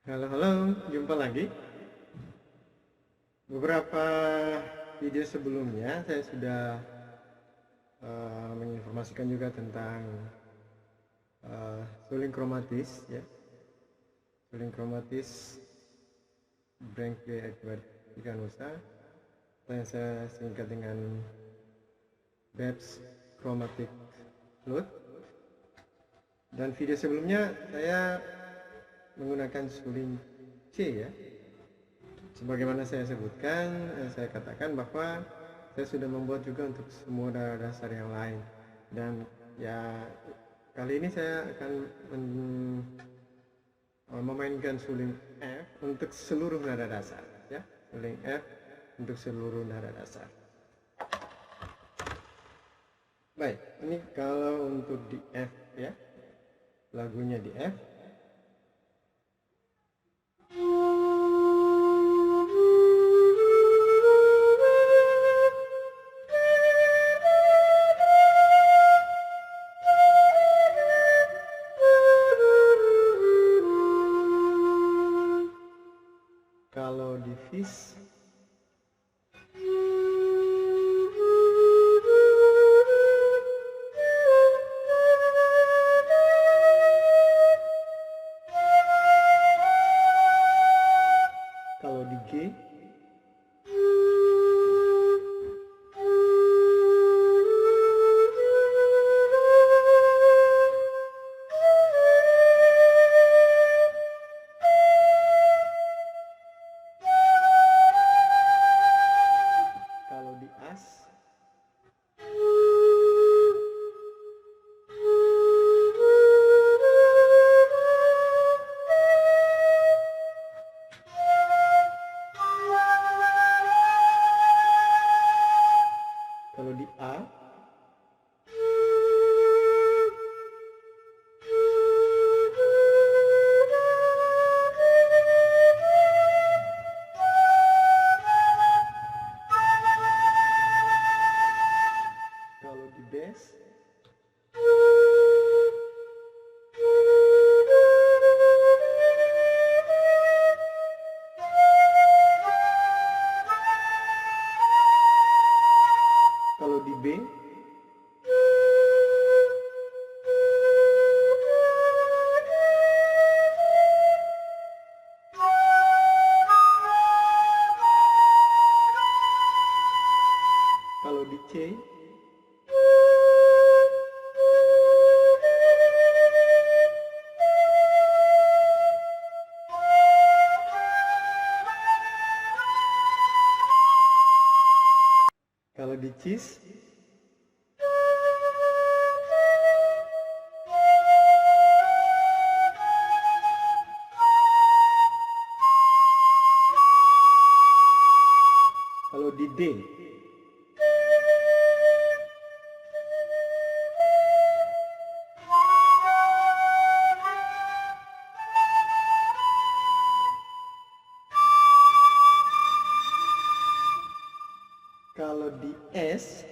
Halo, halo, jumpa lagi. Beberapa video sebelumnya saya sudah menginformasikan juga tentang suling kromatis, ya. Suling kromatis Branchia equivaricanusa, yang saya singkat dengan Babs chromatic fluid. Dan video sebelumnya saya menggunakan suling C, ya. Sebagaimana saya sebutkan, saya katakan bahwa saya sudah membuat juga untuk semua nada dasar yang lain. Dan ya, kali ini saya akan memainkan suling F untuk seluruh nada dasar, ya. Suling F untuk seluruh nada dasar. Baik, ini kalau untuk di F, ya, lagunya di F. Kalau di Fis, kalau di G, kalau di As, kalau di A, kalau di Bes, kalau di B, kalau di C, kalau di Cis, kalau di D, kalau di S,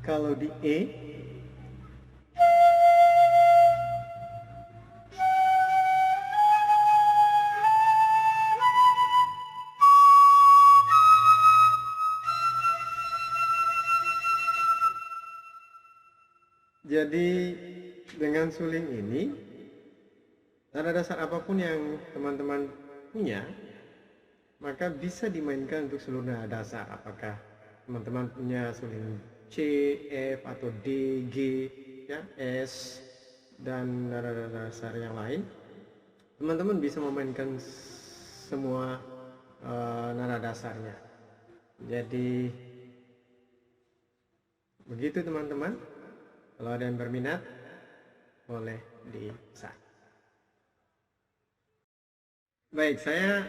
kalau di E, jadi dengan suling ini, nada dasar apapun yang teman-teman punya, maka bisa dimainkan untuk seluruh nada dasar. Apakah teman-teman punya suling C, F, atau D, G, ya, S, dan nada dasar yang lain, teman-teman bisa memainkan semua nada dasarnya. Jadi begitu teman-teman. Kalau ada yang berminat, boleh di-share. Baik, saya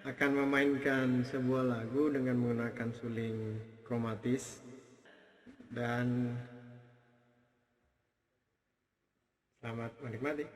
akan memainkan sebuah lagu dengan menggunakan suling kromatis, dan selamat menikmati.